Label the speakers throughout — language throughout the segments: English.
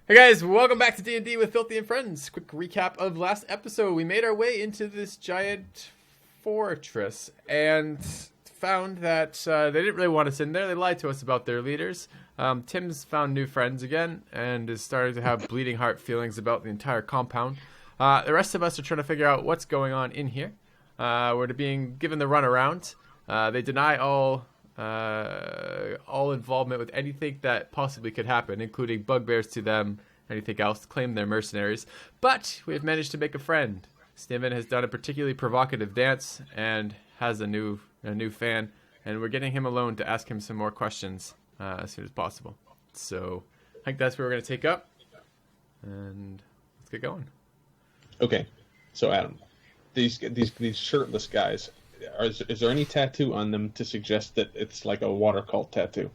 Speaker 1: Hey guys, welcome back to D&D with Filthy and Friends. Quick recap of last episode. We made our way into this giant fortress and found that they didn't really want us in there. They lied to us about their leaders. Tim's found new friends again and is starting to have bleeding heart feelings about the entire compound. The rest of us are trying to figure out what's going on in here. We're being given the runaround. They deny all involvement with anything that possibly could happen, including bugbears to them, anything else, claim they're mercenaries. But we have managed to make a friend. Sniven has done a particularly provocative dance and has a new fan, and we're getting him alone to ask him some more questions as soon as possible. So I think that's where we're going to take up, and let's get going.
Speaker 2: Okay, so Adam, these shirtless guys, is there any tattoo on them to suggest that it's like a water cult tattoo?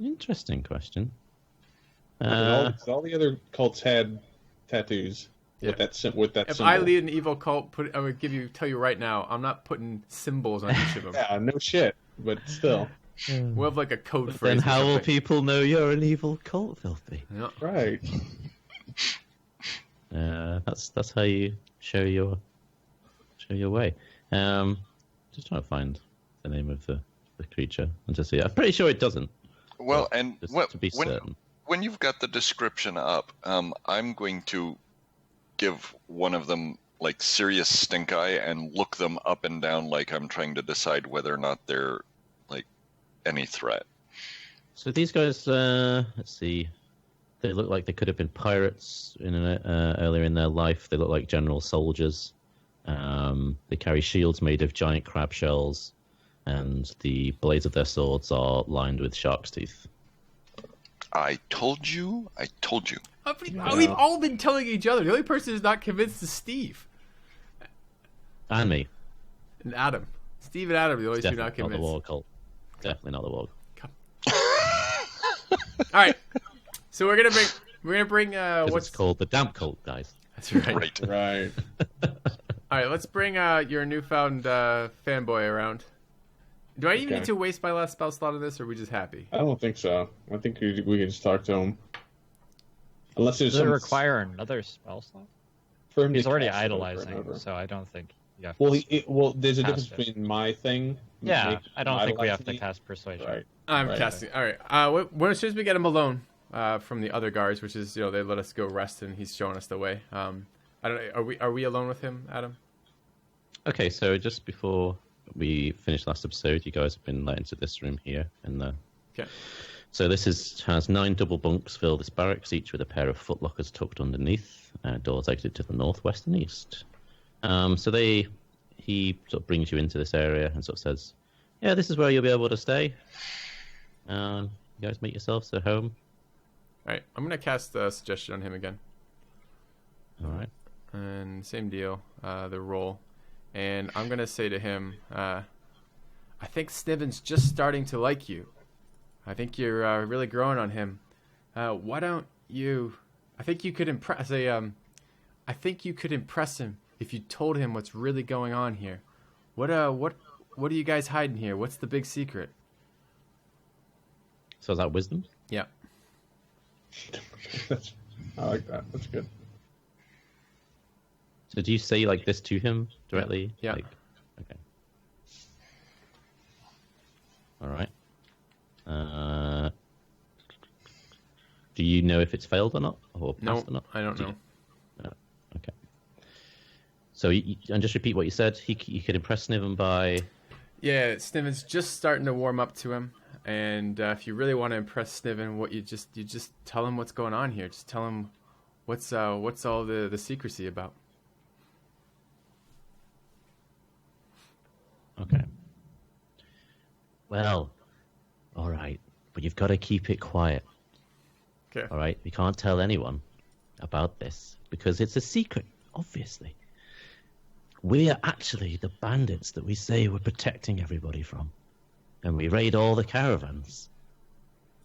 Speaker 3: Interesting question.
Speaker 2: All the other cults had tattoos with that symbol.
Speaker 1: If I lead an evil cult, I would tell you right now, I'm not putting symbols on each of them.
Speaker 2: Yeah, no shit, but still.
Speaker 1: We'll have like a code
Speaker 3: But
Speaker 1: phrase.
Speaker 3: then how will people know you're an evil cult, Filthy?
Speaker 1: Yeah.
Speaker 2: Right.
Speaker 3: That's how you show your way. Just trying to find the name of the creature and to see. I'm pretty sure it doesn't.
Speaker 4: Well, and
Speaker 3: to be certain.
Speaker 4: When you've got the description up, I'm going to give one of them like serious stink eye and look them up and down like I'm trying to decide whether or not they're like any threat.
Speaker 3: So these guys, let's see. They look like they could have been pirates earlier in their life. They look like general soldiers. They carry shields made of giant crab shells, and the blades of their swords are lined with shark's teeth.
Speaker 4: I told you.
Speaker 1: We've all been telling each other. The only person who's not convinced is Steve.
Speaker 3: And me.
Speaker 1: And Adam. Steve and Adam are the only two not convinced.
Speaker 3: Not the war cult. Definitely not the war.
Speaker 1: All right. So we're gonna bring what's
Speaker 3: it's called the damp cult, guys.
Speaker 1: That's right.
Speaker 2: Right.
Speaker 1: All right, let's bring your newfound fanboy around. Do I even need to waste my last spell slot on this, or are we just happy?
Speaker 2: I don't think so. I think we can just talk to him. Unless there's
Speaker 5: Does it require another spell slot?
Speaker 2: for him.
Speaker 5: He's
Speaker 2: to
Speaker 5: already
Speaker 2: cast it over and
Speaker 5: idolizing,
Speaker 2: over.
Speaker 5: so I don't think you have
Speaker 2: Well,
Speaker 5: to...
Speaker 2: there's a
Speaker 5: cast
Speaker 2: difference between my thing.
Speaker 5: Yeah, I don't think we have to
Speaker 2: idolizing,
Speaker 5: cast Persuasion.
Speaker 2: Right.
Speaker 1: I'm
Speaker 2: Right.
Speaker 1: casting. All right. As soon as we get him alone from the other guards, which is they let us go rest, and he's showing us the way. I don't know. Are we alone with him, Adam?
Speaker 3: Okay, so just before we finished last episode, you guys have been let into this room here.
Speaker 1: Okay.
Speaker 3: So this has 9 double bunks filled this barracks, each with a pair of footlockers tucked underneath. Doors exit to the northwest and east. He sort of brings you into this area and sort of says, "Yeah, this is where you'll be able to stay. You guys make yourselves at home."
Speaker 1: All right. I'm gonna cast a suggestion on him again.
Speaker 3: All right.
Speaker 1: And same deal. The roll. And I'm going to say to him, I think Sniven's just starting to like you. I think you're really growing on him. Why don't you... I think you could impress... I think you could impress him if you told him what's really going on here. What are you guys hiding here? What's the big secret?
Speaker 3: So is that wisdom?
Speaker 1: Yeah.
Speaker 2: I like that. That's good.
Speaker 3: So do you say like this to him directly?
Speaker 1: Yeah.
Speaker 3: Okay. All right. Do you know if it's failed or not, or passed or not?
Speaker 1: I don't know.
Speaker 3: No. Okay. So and just repeat what you said. You could impress Sniven by.
Speaker 1: Yeah, Sniven's just starting to warm up to him, and if you really want to impress Sniven, you just tell him what's going on here. Just tell him what's all the secrecy about.
Speaker 3: Okay. Well, all right, but you've got to keep it quiet.
Speaker 1: Okay.
Speaker 3: All right, we can't tell anyone about this because it's a secret, obviously. We are actually the bandits that we say we're protecting everybody from. And we raid all the caravans.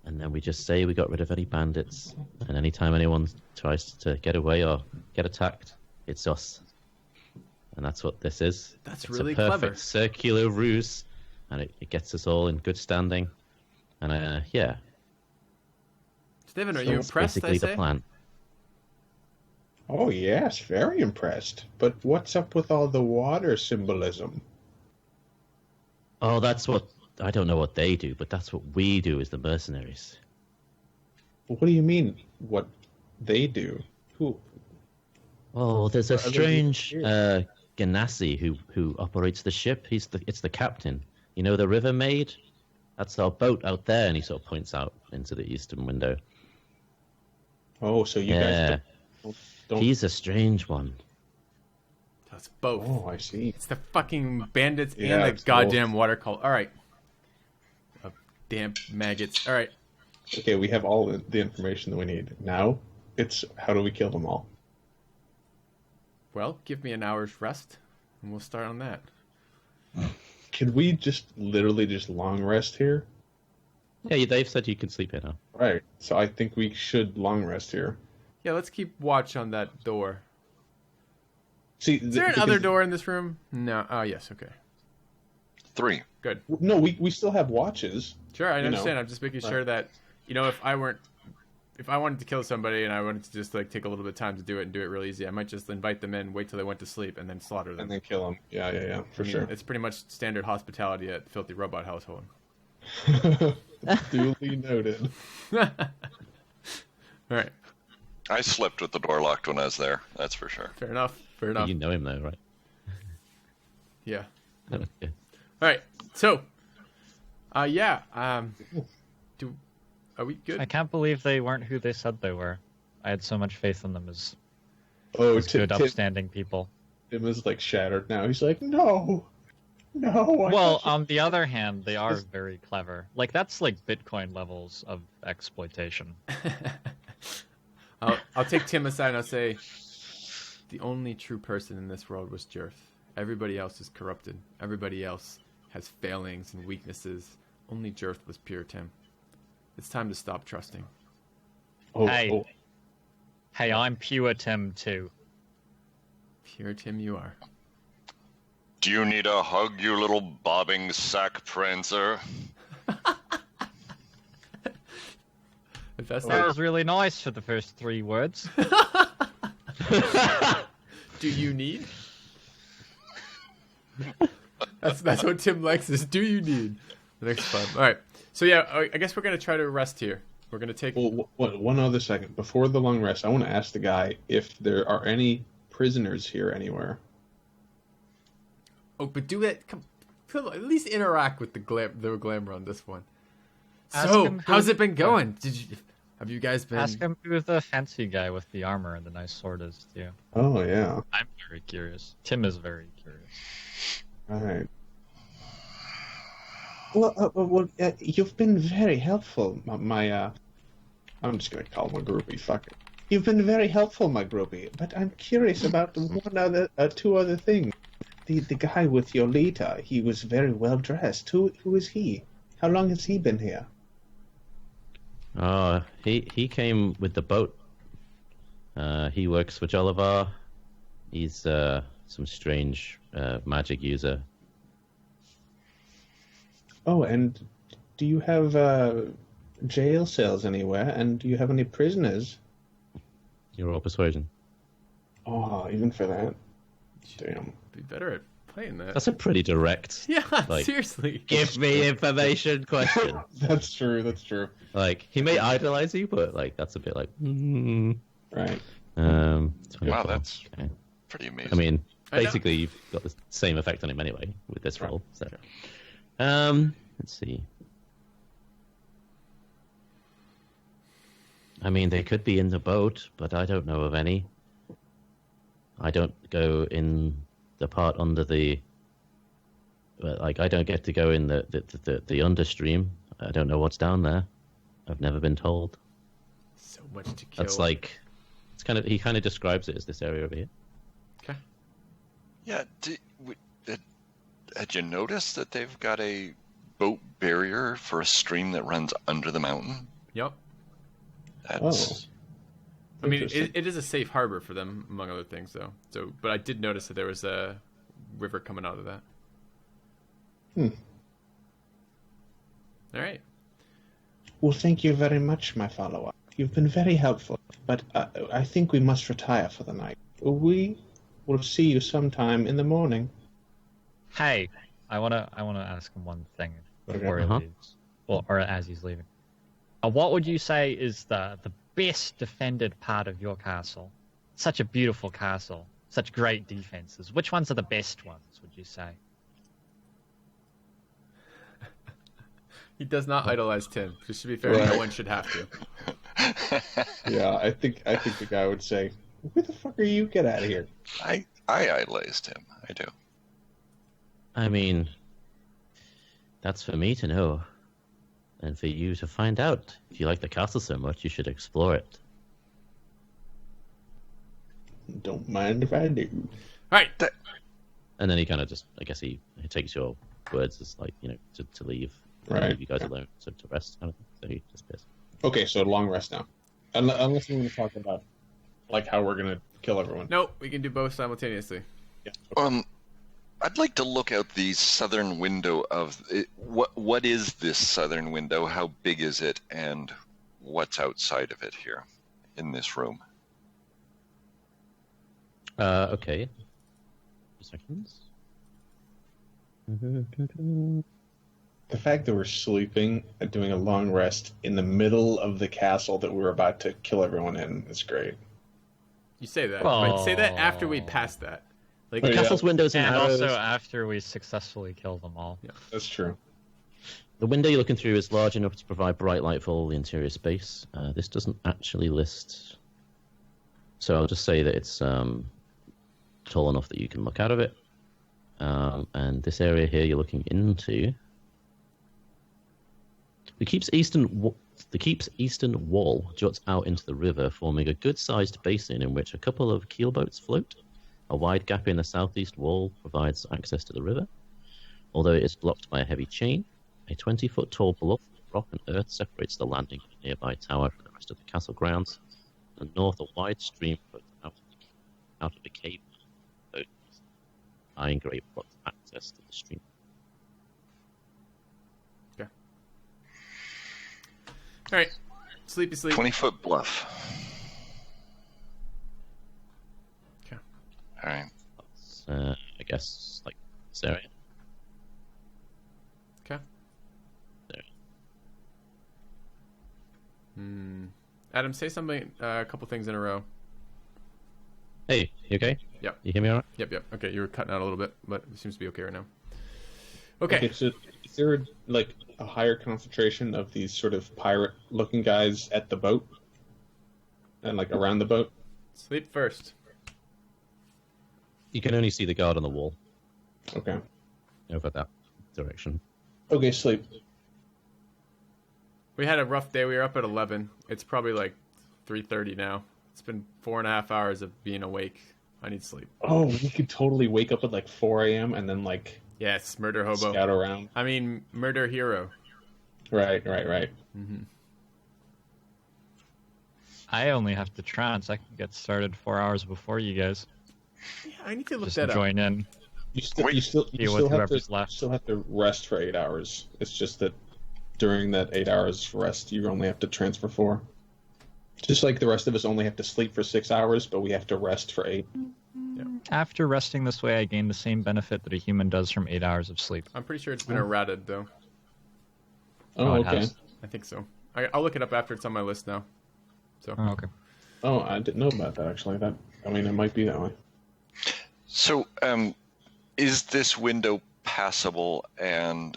Speaker 3: And then we just say we got rid of any bandits. And anytime anyone tries to get away or get attacked, it's us. And that's what this is.
Speaker 1: That's
Speaker 3: it's
Speaker 1: really
Speaker 3: a perfect
Speaker 1: clever.
Speaker 3: circular ruse. And it gets us all in good standing. And yeah.
Speaker 1: Sniven, are
Speaker 2: So
Speaker 1: you
Speaker 2: that's
Speaker 1: impressed,
Speaker 3: Basically
Speaker 1: I
Speaker 3: the
Speaker 1: say?
Speaker 3: plan.
Speaker 2: Oh yes, very impressed. But what's up with all the water symbolism?
Speaker 3: Oh, that's what... I don't know what they do, but that's what we do as the mercenaries.
Speaker 2: What do you mean? What they do? Who?
Speaker 3: Oh, there's a
Speaker 2: What are they doing
Speaker 3: strange
Speaker 2: here?
Speaker 3: Ganassi who operates the ship. It's the captain. You know the River Maid? That's our boat out there, and he sort of points out into the eastern window.
Speaker 2: Oh, so you guys don't.
Speaker 3: He's a strange one.
Speaker 1: That's both.
Speaker 2: Oh, I see.
Speaker 1: It's the fucking bandits
Speaker 2: Yeah,
Speaker 1: and the
Speaker 2: it's
Speaker 1: goddamn water cult. All right. Damn maggots. All right.
Speaker 2: Okay, we have all the information that we need. Now, it's how do we kill them all?
Speaker 1: Well, give me an hour's rest, and we'll start on that.
Speaker 2: Can we just literally just long rest here?
Speaker 3: Yeah, they've said you can sleep here now.
Speaker 2: Right. So I think we should long rest here.
Speaker 1: Yeah, let's keep watch on that door.
Speaker 2: See,
Speaker 1: Is there another door in this room? No. Oh, yes. Okay.
Speaker 4: 3.
Speaker 1: Good.
Speaker 2: No, we still have watches.
Speaker 1: Sure, I
Speaker 2: You
Speaker 1: understand.
Speaker 2: know.
Speaker 1: I'm just making sure that, if I wanted to kill somebody and I wanted to just like take a little bit of time to do it and do it real easy, I might just invite them in, wait till they went to sleep, and then slaughter them.
Speaker 2: And then kill them. Yeah, for
Speaker 1: I mean,
Speaker 2: sure.
Speaker 1: It's pretty much standard hospitality at Filthy Robot household.
Speaker 2: Duly noted.
Speaker 1: All right.
Speaker 4: I slipped with the door locked when I was there. That's for sure.
Speaker 1: Fair enough. Fair enough.
Speaker 3: You know him though, right?
Speaker 1: Yeah.
Speaker 3: Yeah.
Speaker 1: All right. So, yeah. Are we good?
Speaker 5: I can't believe they weren't who they said they were. I had so much faith in them as
Speaker 2: Oh,
Speaker 5: good, upstanding people.
Speaker 2: Tim is like shattered now. He's like, no.
Speaker 5: Well, on the other hand, they are very clever. Like, that's like Bitcoin levels of exploitation.
Speaker 1: I'll take Tim aside and I'll say, the only true person in this world was Jerth. Everybody else is corrupted. Everybody else has failings and weaknesses. Only Jerth was pure, Tim. It's time to stop trusting.
Speaker 5: Hey, I'm pure Tim too.
Speaker 1: Pure Tim you are.
Speaker 4: Do you need a hug, you little bobbing sack prancer?
Speaker 1: If that's
Speaker 5: That
Speaker 1: not...
Speaker 5: was really nice for the first 3 words.
Speaker 1: Do you need? That's what Tim likes is do you need? The next fun. All right. So yeah, I guess we're gonna try to rest here. We're gonna take.
Speaker 2: Well, one other second before the long rest, I want to ask the guy if there are any prisoners here anywhere.
Speaker 1: Oh, but do it. Come, at least interact with the glamour on this one.
Speaker 5: Ask
Speaker 1: So,
Speaker 5: him who-
Speaker 1: how's it been going? Have you guys been?
Speaker 5: Ask him who the fancy guy with the armor and the nice sword is too.
Speaker 2: Oh yeah.
Speaker 5: I'm very curious. Tim is very curious.
Speaker 2: All right. Well, you've been very helpful, my. I'm just gonna call him a groupie. Fuck it. You've been very helpful, my groupie. But I'm curious about two other things. The guy with Yolita, he was very well dressed. Who is he? How long has he been here?
Speaker 3: Oh, he came with the boat. He works for Jolivar. He's some strange magic user.
Speaker 2: Oh, and do you have jail cells anywhere? And do you have any prisoners?
Speaker 3: You're all persuasion.
Speaker 2: Oh, even for that? Damn.
Speaker 1: Be better at playing that.
Speaker 3: That's a pretty direct.
Speaker 1: Yeah,
Speaker 3: like,
Speaker 1: seriously.
Speaker 3: Give me information question.
Speaker 2: That's true.
Speaker 3: Like he may idolize you, but like that's a bit like.
Speaker 2: Right.
Speaker 3: 24.
Speaker 4: Wow, that's
Speaker 3: okay.
Speaker 4: pretty amazing.
Speaker 3: I mean,
Speaker 1: I know.
Speaker 3: basically you've got the same effect on him anyway with this
Speaker 2: Right.
Speaker 3: roll. So, let's see. I mean, they could be in the boat, but I don't know of any. I don't go in the part under the. Like, I don't get to go in the understream. I don't know what's down there. I've never been told.
Speaker 1: So much to kill.
Speaker 3: That's like, it's kind of. He kind of describes it as this area over here.
Speaker 1: Okay.
Speaker 4: Yeah, had you noticed that they've got a boat barrier for a stream that runs under the mountain?
Speaker 1: Yep.
Speaker 4: That's
Speaker 1: I mean,
Speaker 2: Interesting.
Speaker 1: it is a safe harbor for them, among other things, though. So, but I did notice that there was a river coming out of that.
Speaker 2: Hmm.
Speaker 1: All right.
Speaker 2: Well, thank you very much, my follower. You've been very helpful, but I think we must retire for the night. We will see you sometime in the morning.
Speaker 5: Hey, I wanna ask him one thing before he
Speaker 3: Uh-huh.
Speaker 5: leaves, or as he's leaving. What would you say is the best defended part of your castle? Such a beautiful castle, such great defenses. Which ones are the best ones, would you say?
Speaker 1: He does not idolize Tim. Just to be fair,
Speaker 2: Right.
Speaker 1: no one should have to.
Speaker 2: Yeah, I think the guy would say, "Where the fuck are you? Get out of here!"
Speaker 4: I idolized him. I do.
Speaker 3: I mean, that's for me to know. And for you to find out. If you like the castle so much, you should explore it.
Speaker 2: Don't mind if I do.
Speaker 1: All right.
Speaker 3: And then he kind of just, I guess he takes your words as like, to leave.
Speaker 2: Right.
Speaker 3: Leave you guys alone to rest kind of thing. So he disappears.
Speaker 2: Okay, so long rest now. Unless we want to talk about like how we're gonna kill everyone.
Speaker 1: Nope, we can do both simultaneously.
Speaker 2: Yeah.
Speaker 4: I'd like to look out the southern window of it. What is this southern window? How big is it, and what's outside of it here in this room?
Speaker 3: Okay. 2 seconds.
Speaker 2: The fact that we're sleeping and doing a long rest in the middle of the castle that we're about to kill everyone in is great.
Speaker 1: You say that, but say that after we pass that. Like,
Speaker 2: Oh,
Speaker 3: The
Speaker 2: yeah.
Speaker 3: castle's windows and
Speaker 5: And
Speaker 3: arrows.
Speaker 5: also after we successfully kill them all.
Speaker 2: That's true.
Speaker 3: The window you're looking through is large enough to provide bright light for all the interior space. This doesn't actually list, so I'll just say that it's tall enough that you can look out of it. And this area here you're looking into, the keep's eastern wall juts out into the river, forming a good-sized basin in which a couple of keelboats float. A wide gap in the southeast wall provides access to the river, although it is blocked by a heavy chain. A 20-foot tall bluff of rock and earth separates the landing of a nearby tower from the rest of the castle grounds. And north, a wide stream flows out of the cave. Iron grate blocks access to the stream.
Speaker 1: okay. All right. Sleepy sleep.
Speaker 4: 20-foot bluff.
Speaker 1: Okay.
Speaker 4: All right.
Speaker 3: That's, I guess, like this area.
Speaker 1: Okay.
Speaker 3: There.
Speaker 1: Adam, say something, a couple things in a row.
Speaker 3: Hey, you okay?
Speaker 1: Yep.
Speaker 3: You hear me all right?
Speaker 1: Yep. Okay, you were cutting out a little bit, but it seems to be okay right now. Okay.
Speaker 2: So is there like a higher concentration of these sort of pirate-looking guys at the boat and like around the boat?
Speaker 1: Sleep first.
Speaker 3: You can only see the guard on the wall
Speaker 2: Okay.
Speaker 3: over that direction.
Speaker 2: Okay, sleep.
Speaker 1: We had a rough day. We were up at 11. It's probably like 3:30 now. It's been 4.5 hours of being awake. I need sleep.
Speaker 2: Oh, we could totally wake up at like 4 a.m. and then like
Speaker 1: Yes, murder hobo.
Speaker 2: scout around.
Speaker 1: I mean, murder hero.
Speaker 2: Right.
Speaker 1: Mm-hmm.
Speaker 5: I only have to trance. I can get started 4 hours before you guys.
Speaker 1: Yeah, I need to look
Speaker 5: Just
Speaker 1: that up.
Speaker 5: join in.
Speaker 2: You still
Speaker 5: See what whoever's left.
Speaker 2: still have to rest for 8 hours. It's just that during that 8 hours rest, you only have to transfer 4. Just like the rest of us only have to sleep for 6 hours, but we have to rest for 8.
Speaker 5: After resting this way, I gain the same benefit that a human does from 8 hours of sleep.
Speaker 1: I'm pretty sure it's been errated, though.
Speaker 2: Oh,
Speaker 5: it
Speaker 2: okay.
Speaker 5: has.
Speaker 1: I think so. I'll look it up after it's on my list now. So
Speaker 5: Oh, okay.
Speaker 2: Oh, I didn't know about that actually. It might be that way.
Speaker 4: So, is this window passable, and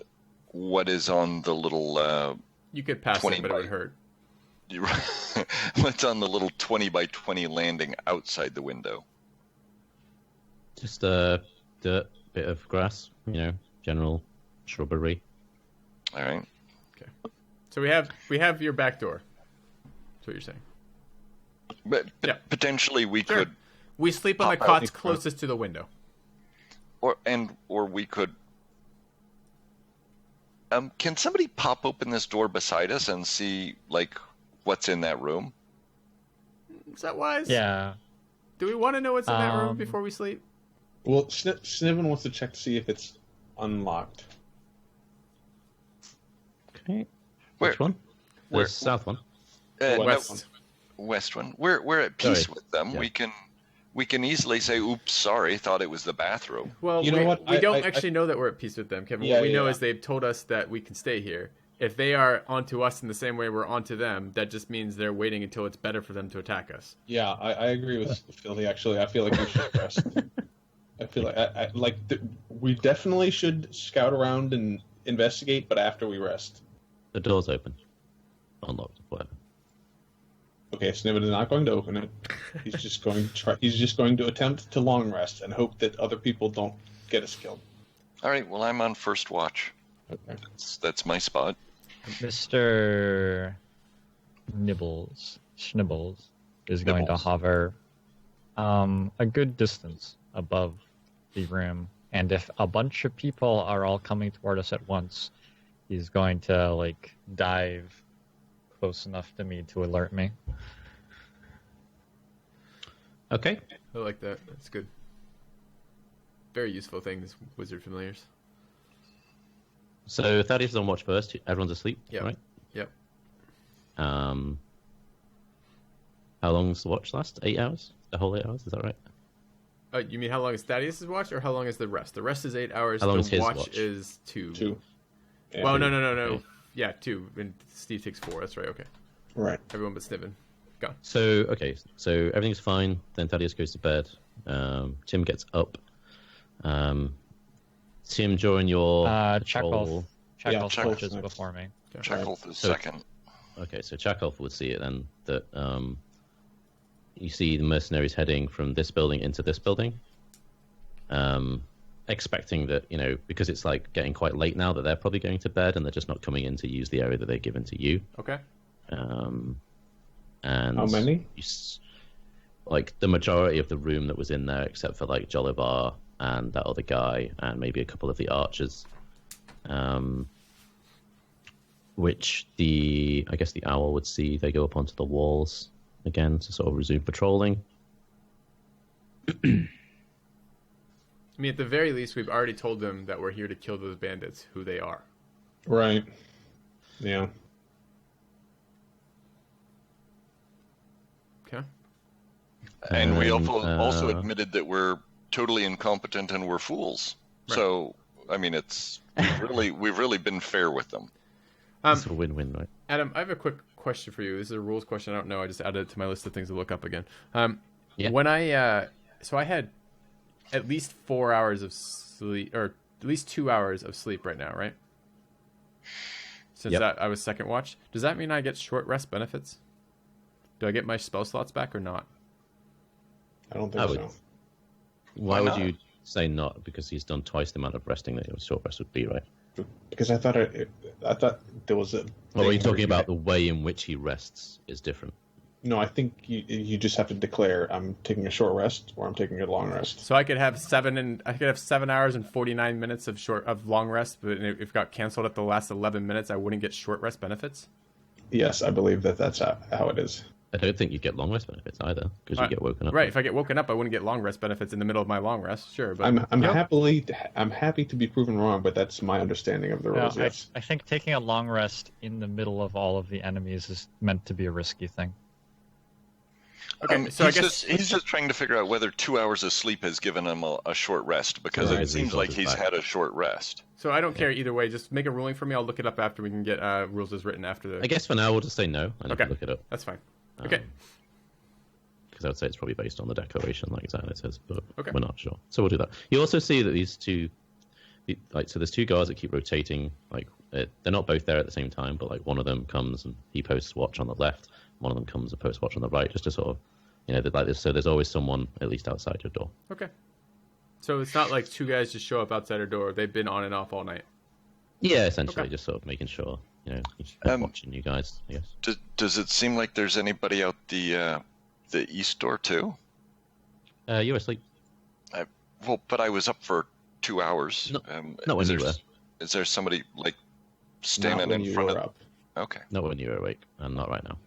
Speaker 4: what is on the little
Speaker 1: you could pass
Speaker 4: 20
Speaker 1: it, but it would hurt.
Speaker 4: what's on the little 20 by 20 landing outside the window?
Speaker 3: Just a dirt, bit of grass, general shrubbery.
Speaker 4: All right.
Speaker 1: So we have your back door. That's what you're saying.
Speaker 4: But
Speaker 1: Yeah.
Speaker 4: potentially we
Speaker 1: Sure.
Speaker 4: could,
Speaker 1: We sleep on the
Speaker 4: Pop out.
Speaker 1: cots closest to the window.
Speaker 4: or we could. Can somebody pop open this door beside us and see like what's in that room?
Speaker 1: Is that wise?
Speaker 5: Yeah.
Speaker 1: Do we want to know what's in that room
Speaker 5: Um,
Speaker 1: before we sleep?
Speaker 2: Well, Sniven wants to check to see if it's unlocked.
Speaker 3: Okay.
Speaker 4: Where?
Speaker 3: Which one?
Speaker 4: Where?
Speaker 3: The south one.
Speaker 1: West.
Speaker 4: West one. We're at peace
Speaker 3: Sorry.
Speaker 4: with them.
Speaker 3: Yeah.
Speaker 4: We can easily say, "Oops, sorry, thought it was the bathroom."
Speaker 1: Well,
Speaker 2: You know what?
Speaker 1: We don't
Speaker 2: I
Speaker 1: actually know that we're at peace with them, Kevin.
Speaker 2: Yeah,
Speaker 1: What we know
Speaker 2: yeah.
Speaker 1: is they've told us that we can stay here. If they are onto us in the same way we're onto them, that just means they're waiting until it's better for them to attack us.
Speaker 2: Yeah, I agree with Filthy. Actually, I feel like we should rest. I feel like we definitely should scout around and investigate, but after we rest.
Speaker 3: The door's open. Unlocked, whatever.
Speaker 2: Okay, Sniven is not going to open it. He's just going to try. He's just going to attempt to long rest and hope that other people don't get us killed.
Speaker 4: All right. Well, I'm on first watch.
Speaker 2: Okay.
Speaker 4: That's my spot.
Speaker 5: Mr. Schnibbles is going to
Speaker 4: Nibbles.
Speaker 5: hover a good distance above the room, and if a bunch of people are all coming toward us at once, he's going to dive close enough to me to alert me.
Speaker 3: Okay.
Speaker 1: I like that. That's good. Very useful things, wizard familiars.
Speaker 3: So Thaddeus is on watch first. Everyone's asleep,
Speaker 1: Yep.
Speaker 3: right?
Speaker 1: Yep.
Speaker 3: How long's the watch last? 8 hours? The whole 8 hours? Is that right?
Speaker 1: You mean how long is Thaddeus' watch, or how long is the rest? The rest is 8 hours.
Speaker 3: How long
Speaker 1: the
Speaker 3: is his
Speaker 1: watch
Speaker 3: watch?
Speaker 1: is 2.
Speaker 2: 2. Yeah,
Speaker 1: Well, no.
Speaker 3: Okay.
Speaker 1: Yeah, 2. And Steve takes 4. That's right. Okay.
Speaker 2: Right.
Speaker 1: Everyone but Sniven. Gone.
Speaker 3: So everything's fine. Then Thaddeus goes to bed. Tim gets up. Tim, during your patrol...
Speaker 5: Chakolth
Speaker 2: Chakolth
Speaker 5: watches
Speaker 2: next.
Speaker 5: before me.
Speaker 4: Chakolth is
Speaker 3: So-
Speaker 4: second.
Speaker 3: Okay, so Chakolth would see it then that you see the mercenaries heading from this building into this building, expecting that, because it's getting quite late now, that they're probably going to bed and they're just not coming in to use the area that they're given to you.
Speaker 1: Okay.
Speaker 3: And
Speaker 2: How many?
Speaker 3: The majority of the room that was in there, except for Jolivar and that other guy and maybe a couple of the archers, which I guess the owl would see. They go up onto the walls again to sort of resume patrolling.
Speaker 1: I mean, at the very least, we've already told them that we're here to kill those bandits, who they are.
Speaker 2: Right. Yeah.
Speaker 1: Okay.
Speaker 4: And we
Speaker 3: And,
Speaker 4: also admitted that we're totally incompetent and we're fools.
Speaker 1: Right.
Speaker 4: So, I mean, we've really been fair with them.
Speaker 3: It's a win-win, right?
Speaker 1: Adam, I have a quick question for you. This is a rules question. I don't know. I just added it to my list of things to look up again.
Speaker 3: Yeah.
Speaker 1: When I had at least 4 hours of sleep, or at least 2 hours of sleep right now, right? Since
Speaker 3: Yep.
Speaker 1: I was second watch. Does that mean I get short rest benefits? Do I get my spell slots back or not?
Speaker 2: I don't think
Speaker 3: I would-
Speaker 2: so.
Speaker 3: Why
Speaker 4: Why
Speaker 3: would
Speaker 4: not?
Speaker 3: you say not? Because he's done twice the amount of resting that your short rest would be, right?
Speaker 2: Because I thought there was a.
Speaker 3: Well, are you
Speaker 2: thing where
Speaker 3: talking about the way in which he rests is different?
Speaker 2: No, I think you just have to declare I'm taking a short rest or I'm taking a long rest.
Speaker 1: So I could have 7 hours and 49 minutes of long rest, but if it got canceled at the last 11 minutes, I wouldn't get short rest benefits.
Speaker 2: Yes, I believe that's how it is.
Speaker 3: I don't think you get long rest benefits either, because you get woken up.
Speaker 1: Right. If I get woken up, I wouldn't get long rest benefits in the middle of my long rest. Sure, but
Speaker 2: I'm
Speaker 1: Yep.
Speaker 2: happy to be proven wrong, but that's my understanding of the
Speaker 5: No,
Speaker 2: rules. Yes.
Speaker 5: I think taking a long rest in the middle of all of the enemies is meant to be a risky thing.
Speaker 1: Okay, so I
Speaker 4: he's
Speaker 1: guess
Speaker 4: he's just trying to figure out whether 2 hours of sleep has given him a short rest, because
Speaker 3: Right,
Speaker 4: it seems
Speaker 3: he's
Speaker 4: like
Speaker 3: off his
Speaker 4: he's
Speaker 3: back.
Speaker 4: had a short rest.
Speaker 1: so. I don't care either way. Just make a ruling for me. I'll look it up after we can get rules as written after the.
Speaker 3: I guess for now we'll just say no, and you
Speaker 1: Okay.
Speaker 3: can look it up.
Speaker 1: That's fine. Okay.
Speaker 3: Because I would say it's probably based on the declaration, like Xana says, but
Speaker 1: Okay.
Speaker 3: we're not sure. So we'll do that. You also see that these two, so there's two guards that keep rotating. They're not both there at the same time, but one of them comes and he posts watch on the left. One of them comes and posts watch on the right, just to sort of, like this. So there's always someone at least outside your door.
Speaker 1: Okay. So it's not like two guys just show up outside our door. They've been on and off all night.
Speaker 3: Yeah, essentially,
Speaker 1: Okay.
Speaker 3: just sort of making sure, he's
Speaker 4: Um,
Speaker 3: watching you guys, I guess.
Speaker 4: Does it seem like there's anybody out the east door too?
Speaker 3: You're asleep.
Speaker 4: Well, but I was up for 2 hours.
Speaker 3: Not when you were.
Speaker 4: Is there somebody
Speaker 2: Not
Speaker 4: standing
Speaker 2: when
Speaker 4: in
Speaker 2: you
Speaker 4: front
Speaker 2: were
Speaker 4: of?
Speaker 2: up.
Speaker 4: Okay.
Speaker 3: Not when you were awake, and not right now.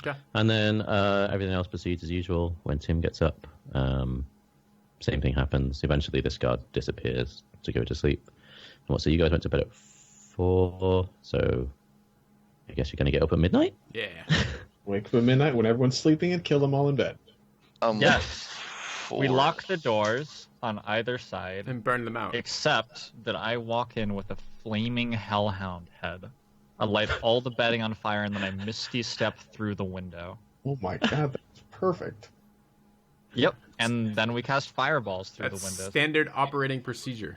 Speaker 1: Okay.
Speaker 3: And then everything else proceeds as usual. When Tim gets up, same thing happens. Eventually, this guard disappears to go to sleep. And so you guys went to bed at 4, so I guess you're going to get up at midnight?
Speaker 1: Yeah.
Speaker 2: Wake up at midnight when everyone's sleeping and kill them all in bed.
Speaker 5: Yes. We
Speaker 4: 4.
Speaker 5: lock the doors on either side,
Speaker 1: And burn them out.
Speaker 5: except that I walk in with a flaming hellhound head. I light all the bedding on fire, and then I misty step through the window.
Speaker 2: Oh my god, that's perfect.
Speaker 5: Yep. And then we cast fireballs through
Speaker 1: That's
Speaker 5: the windows.
Speaker 1: standard operating procedure.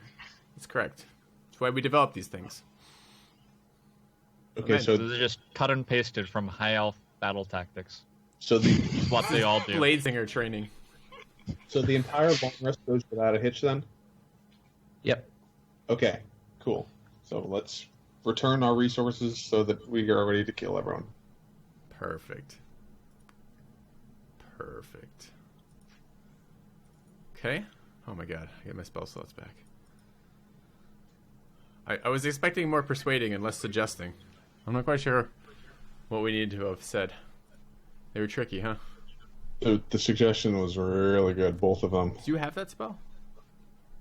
Speaker 1: That's correct. That's why we develop these things.
Speaker 2: Okay,
Speaker 1: Right,
Speaker 2: so
Speaker 5: They're just cut and pasted from high elf battle tactics.
Speaker 2: the
Speaker 5: It's what they all do.
Speaker 1: Bladesinger training.
Speaker 2: so the entire long rest goes without a hitch then?
Speaker 3: Yep.
Speaker 2: Okay, cool. So let's return our resources so that we are ready to kill everyone.
Speaker 1: Perfect. Perfect. Okay. Oh my god, I get my spell slots back. I was expecting more persuading and less suggesting. I'm not quite sure what we needed to have said. They were tricky, huh?
Speaker 2: The suggestion was really good, both of them.
Speaker 1: Do you have that spell?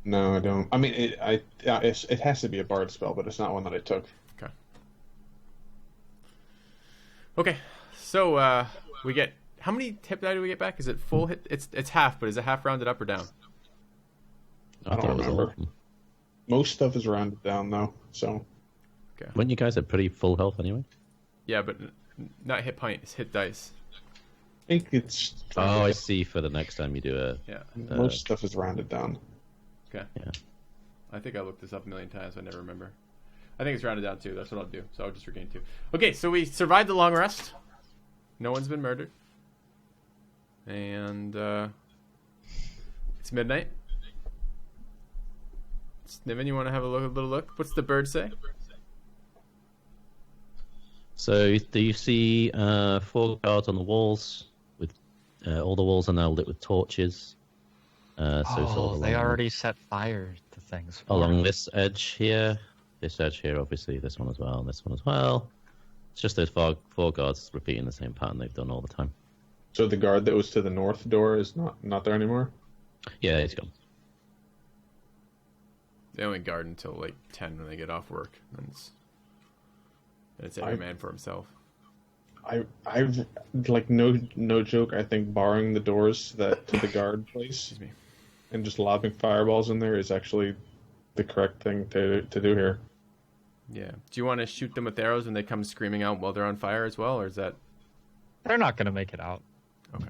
Speaker 2: No, I don't. I mean, it has to be a bard spell, but it's not one that I took.
Speaker 1: Okay. Okay. So we get how many hit die do we get back? Is it full hit? It's half, but is it half rounded up or down?
Speaker 2: I don't
Speaker 3: thought it was
Speaker 2: remember.
Speaker 3: all of them.
Speaker 2: Most stuff is rounded down though, so
Speaker 3: Weren't you guys at pretty full health anyway?
Speaker 1: Yeah, but not hit point. It's hit dice.
Speaker 2: I think it's.
Speaker 3: Oh, I see. For the next time you do a
Speaker 1: Yeah.
Speaker 2: Most stuff is rounded down.
Speaker 1: Okay.
Speaker 3: Yeah.
Speaker 1: I think I looked this up a million times. I never remember. I think it's rounded down too. That's what I'll do. So I'll just regain 2. Okay, so we survived the long rest. No one's been murdered. And it's midnight. Sniven, you want to have a little look? What's the bird say?
Speaker 3: So do you see 4 guards on the walls? With all the walls are now lit with torches. So sort of
Speaker 5: they
Speaker 3: along-
Speaker 5: already set fire to things.
Speaker 3: along this edge here, obviously, this one as well, and this one as well. It's just those four guards repeating the same pattern they've done all the time.
Speaker 2: So the guard that was to the north door is not there anymore.
Speaker 3: Yeah, he's gone.
Speaker 1: They only guard until like 10 when they get off work. And it's every man for himself.
Speaker 2: I've like no joke. I think barring the doors to the guard place
Speaker 1: Excuse me.
Speaker 2: and just lobbing fireballs in there is actually the correct thing to do here.
Speaker 1: Yeah. Do you want to shoot them with arrows when they come screaming out while they're on fire as well, or is that
Speaker 5: They're not going to make it out.
Speaker 1: okay?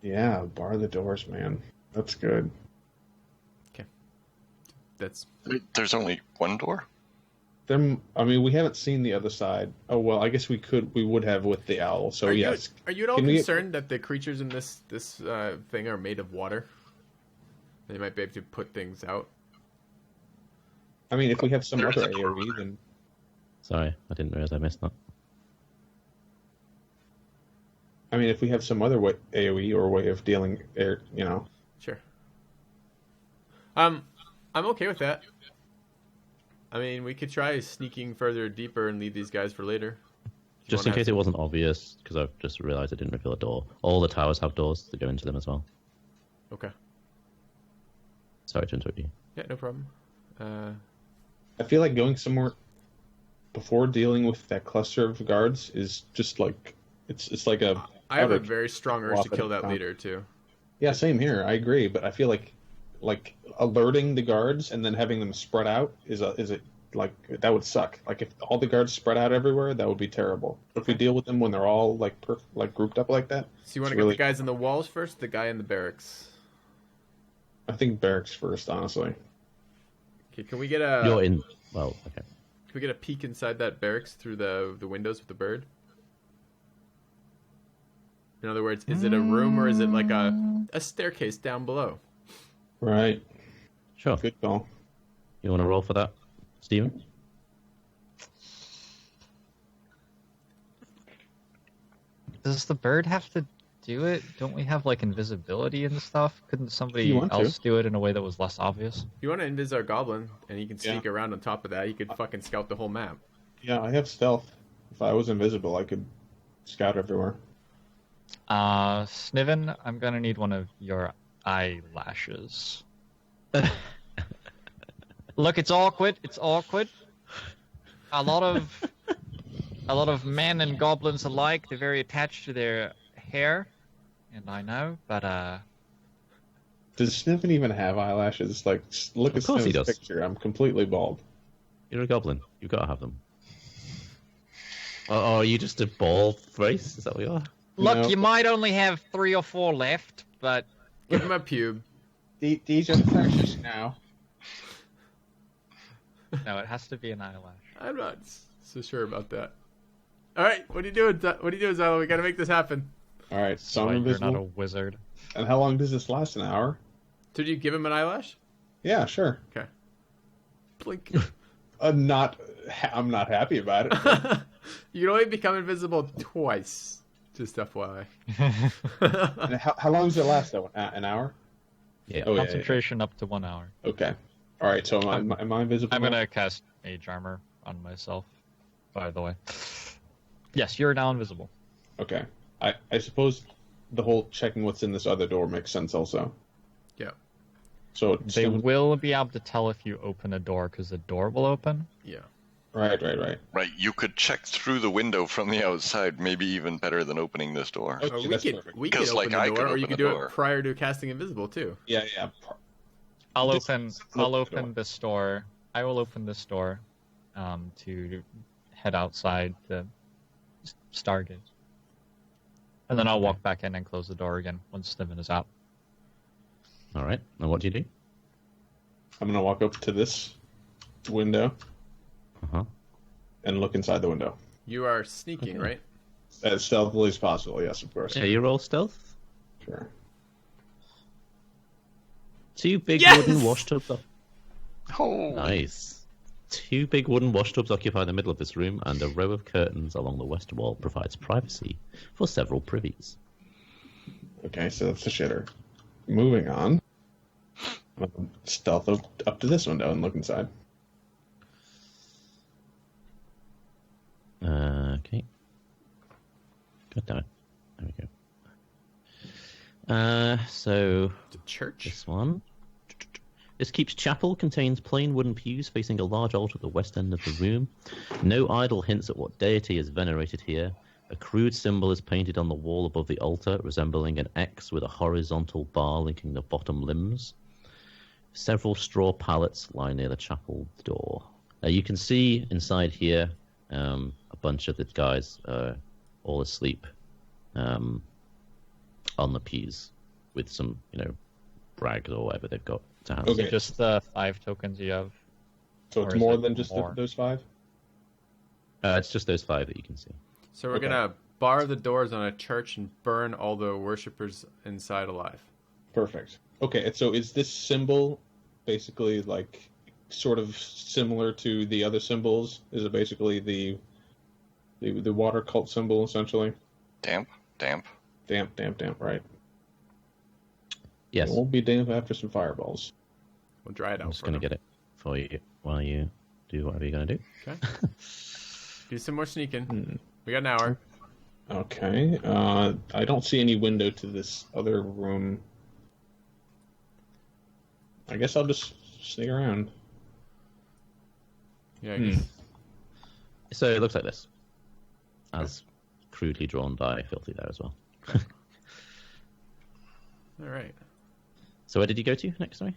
Speaker 2: Yeah, bar the doors, man. That's good.
Speaker 1: That's
Speaker 4: There's only one door?
Speaker 2: I mean, we haven't seen the other side. Oh well, I guess we would have with the owl. So yes.
Speaker 1: Are you at all
Speaker 2: Can we-
Speaker 1: concerned that the creatures in this thing are made of water? They might be able to put things out.
Speaker 2: I mean, if we have some
Speaker 4: There's
Speaker 2: other
Speaker 4: a door.
Speaker 2: AoE, then
Speaker 3: Sorry, I didn't realize I missed that.
Speaker 2: I mean, if we have some other AoE or way of dealing air,
Speaker 1: Sure. I'm okay with that. I mean, we could try sneaking further deeper and leave these guys for later. If you
Speaker 3: Just in
Speaker 1: wanna
Speaker 3: case
Speaker 1: have
Speaker 3: it wasn't obvious, because I've just realized I didn't reveal a door. All the towers have doors that go into them as well.
Speaker 1: Okay.
Speaker 3: Sorry to interrupt you.
Speaker 1: Yeah, no problem.
Speaker 2: I feel like going somewhere before dealing with that cluster of guards is just like it's like a.
Speaker 1: I have a
Speaker 2: outage.
Speaker 1: very strong urge to kill that leader too.
Speaker 2: Yeah, same here. I agree, but I feel like alerting the guards and then having them spread out is like that would suck. Like if all the guards spread out everywhere, that would be terrible. If we deal with them when they're all like grouped up like that,
Speaker 1: So you want to
Speaker 2: it's
Speaker 1: get
Speaker 2: really-
Speaker 1: the guys in the walls first, the guy in the barracks?
Speaker 2: I think barracks first, honestly.
Speaker 1: Okay, can we get
Speaker 3: You're in. Well, okay.
Speaker 1: Can we get a peek inside that barracks through the windows with the bird? In other words, is it a room or is it like a staircase down below?
Speaker 2: Right.
Speaker 3: Sure.
Speaker 2: Good call.
Speaker 3: You want to roll for that, Steven?
Speaker 5: Does the bird have to do it? Don't we have like invisibility and stuff? Couldn't
Speaker 2: If
Speaker 5: somebody
Speaker 2: you want to.
Speaker 5: else do it in a way that was less obvious?
Speaker 1: You want to invis our goblin, and he can sneak
Speaker 2: Yeah.
Speaker 1: around on top of that. He could fucking scout the whole map.
Speaker 2: Yeah, I have stealth. If I was invisible, I could scout everywhere.
Speaker 5: Sniven, I'm gonna need one of your eyelashes. Look, it's awkward. It's awkward. A lot of a lot of men and goblins alike, they're very attached to their hair, and I know, but
Speaker 2: Does Sniven even have eyelashes? Like, look at
Speaker 3: Of course he
Speaker 2: Sniven's
Speaker 3: does.
Speaker 2: picture. I'm completely bald.
Speaker 3: You're a goblin. You've got to have them. Oh, are you just a bald face? Is that what you are?
Speaker 5: look,
Speaker 2: No.
Speaker 5: you might only have 3 or 4 left, but
Speaker 1: Give him a pube.
Speaker 2: These are precious now.
Speaker 5: no, it has to be an eyelash.
Speaker 1: I'm not so sure about that. All right, what are you doing? What are you doing, Xilo? We got to make this happen.
Speaker 2: All right, so
Speaker 5: So
Speaker 2: I'm
Speaker 5: you're
Speaker 2: invisible.
Speaker 5: not a wizard.
Speaker 2: And how long does this last? An hour?
Speaker 1: Did you give him an eyelash?
Speaker 2: Yeah, sure.
Speaker 1: Okay. Blink.
Speaker 2: I'm not happy about it. but-
Speaker 1: You can only become invisible twice. Just FYI.
Speaker 2: And how long does it last, though? An hour?
Speaker 3: Yeah.
Speaker 2: Oh, yeah,
Speaker 5: Concentration up to 1 hour.
Speaker 2: Okay. All right, so am I invisible?
Speaker 5: I'm
Speaker 2: now?
Speaker 5: gonna cast Mage Armor on myself, by the way. Yes, you're now invisible.
Speaker 2: Okay. I suppose the whole checking what's in this other door makes sense also.
Speaker 1: Yeah.
Speaker 2: So
Speaker 5: They will be able to tell if you open a door, because the door will open.
Speaker 1: Yeah.
Speaker 2: Right.
Speaker 4: Right, you could check through the window from the outside, maybe even better than opening this door.
Speaker 2: Okay,
Speaker 1: Or we
Speaker 2: that's
Speaker 1: could
Speaker 2: perfect.
Speaker 1: we could
Speaker 4: 'Cause,
Speaker 1: open
Speaker 4: like,
Speaker 1: the
Speaker 4: I
Speaker 1: door,
Speaker 4: could
Speaker 1: or you
Speaker 4: open
Speaker 1: could
Speaker 4: the
Speaker 1: do
Speaker 4: door.
Speaker 1: it prior to casting invisible too.
Speaker 2: Yeah.
Speaker 5: I'll
Speaker 2: Just
Speaker 5: open
Speaker 2: open the
Speaker 5: this door. I will open this door to head outside the Stargate. And then I'll walk back in and close the door again once Sniven is out.
Speaker 3: All right. And what do you do?
Speaker 2: I'm gonna walk up to this window
Speaker 3: Uh-huh.
Speaker 2: and look inside the window
Speaker 1: You are sneaking, right?
Speaker 2: as stealthily as possible. Yes, of course.
Speaker 3: Yeah, you roll stealth.
Speaker 2: Sure.
Speaker 3: 2 big
Speaker 1: Yes!
Speaker 3: wooden washtubs.
Speaker 4: Oh,
Speaker 3: Nice. 2 big wooden washtubs occupy the middle of this room, and a row of curtains along the west wall provides privacy for several privies.
Speaker 2: Okay, so that's the shitter. Moving on. I'm gonna stealth up to this window and look inside.
Speaker 3: Okay. God damn it. There we go. So
Speaker 1: The church.
Speaker 3: this one. This keeps chapel contains plain wooden pews facing a large altar at the west end of the room. No idol hints at what deity is venerated here. A crude symbol is painted on the wall above the altar, resembling an X with a horizontal bar linking the bottom limbs. Several straw pallets lie near the chapel door. You can see inside here a bunch of the guys all asleep on the pews with some, brag or whatever they've got to hand.
Speaker 2: Okay.
Speaker 5: Just the 5 tokens you have.
Speaker 2: So
Speaker 5: Or
Speaker 2: it's
Speaker 5: is
Speaker 2: more
Speaker 5: it
Speaker 2: than just
Speaker 5: more?
Speaker 2: those 5?
Speaker 3: It's just those 5 that you can see.
Speaker 1: So we're
Speaker 2: Okay.
Speaker 1: gonna bar the doors on a church and burn all the worshippers inside alive.
Speaker 2: Perfect. Okay, and so is this symbol basically like sort of similar to the other symbols? Is it basically the water cult symbol essentially?
Speaker 4: damp.
Speaker 2: Damp, right?
Speaker 3: Yes,
Speaker 2: It won't be damp after some fireballs.
Speaker 1: We'll dry it out.
Speaker 3: I'm just
Speaker 1: for
Speaker 3: going to
Speaker 1: them.
Speaker 3: get it for you while you do whatever you're going to do.
Speaker 1: Okay. Do some more sneaking.
Speaker 2: Hmm.
Speaker 1: We got an hour.
Speaker 2: Okay. I don't see any window to this other room. I guess I'll just sneak around.
Speaker 1: Yeah. I
Speaker 2: Hmm.
Speaker 1: guess.
Speaker 3: So it looks like this, as crudely drawn by Filthy there as well.
Speaker 1: All right.
Speaker 3: So where did you go to next time?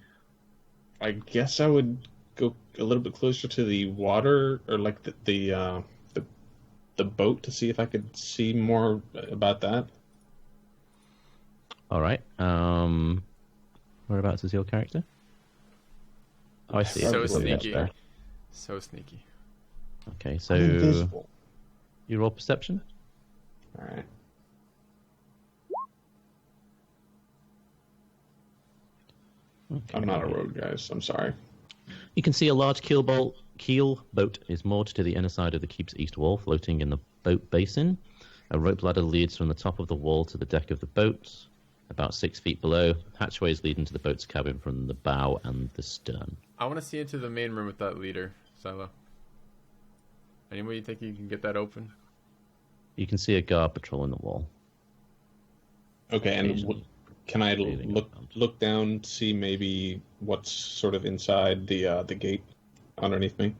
Speaker 2: I guess I would go a little bit closer to the water, or like the boat, to see if I could see more about that.
Speaker 3: All right. Whereabouts is your character? Oh, I see.
Speaker 1: So
Speaker 3: It's probably up
Speaker 1: sneaky.
Speaker 3: there.
Speaker 1: So sneaky.
Speaker 3: Okay, so
Speaker 2: I'm invisible.
Speaker 3: you roll perception.
Speaker 2: All right.
Speaker 3: Okay.
Speaker 2: I'm not a rogue, guys. I'm sorry.
Speaker 3: You can see a large keel boat is moored to the inner side of the keep's east wall, floating in the boat basin. A rope ladder leads from the top of the wall to the deck of the boat, about 6 feet below. Hatchways lead into the boat's cabin from the bow and the stern.
Speaker 1: I want to see into the main room with that leader, Silo. Any way you think you can get that open?
Speaker 3: You can see a guard patrolling the wall.
Speaker 2: Okay, and
Speaker 3: Occasionally.
Speaker 2: can I
Speaker 3: Feeling
Speaker 2: look down, see maybe what's sort of inside the gate underneath me?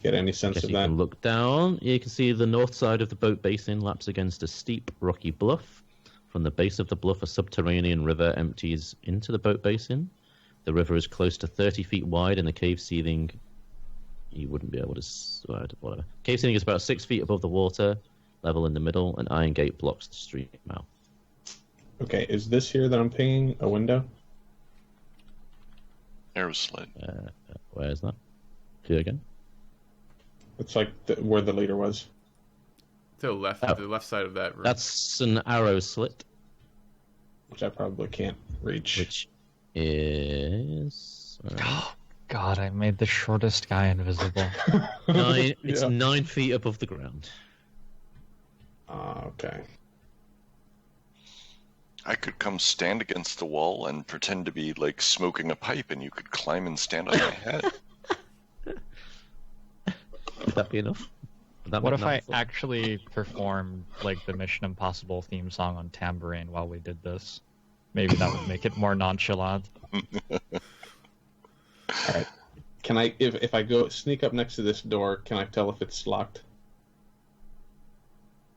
Speaker 2: get any sense
Speaker 3: Guess
Speaker 2: of
Speaker 3: you
Speaker 2: that?
Speaker 3: can look down. You can see the north side of the boat basin laps against a steep, rocky bluff. From the base of the bluff, a subterranean river empties into the boat basin. The river is close to 30 feet wide, and the cave ceiling, you wouldn't be able to... whatever. Cave ceiling is about 6 feet above the water level in the middle, and iron gate blocks the stream mouth.
Speaker 2: Okay, is this here that I'm pinging a window?
Speaker 4: Arrow slit.
Speaker 3: Where is that? Do it again.
Speaker 2: It's like where the leader was.
Speaker 1: To the left,
Speaker 3: Oh.
Speaker 1: the left side of that room.
Speaker 3: That's an arrow slit,
Speaker 2: Which I probably can't reach.
Speaker 3: which is...
Speaker 5: God, I made the shortest guy invisible.
Speaker 3: It's
Speaker 2: Yeah.
Speaker 3: 9 feet above the ground.
Speaker 2: Okay.
Speaker 4: I could come stand against the wall and pretend to be like smoking a pipe, and you could climb and stand on my head.
Speaker 3: Would that be enough? Would that
Speaker 5: What
Speaker 3: make
Speaker 5: if I
Speaker 3: enough?
Speaker 5: actually performed like the Mission Impossible theme song on tambourine while we did this? Maybe that would make it more nonchalant.
Speaker 2: Alright. Can I, if I go sneak up next to this door, can I tell if it's locked?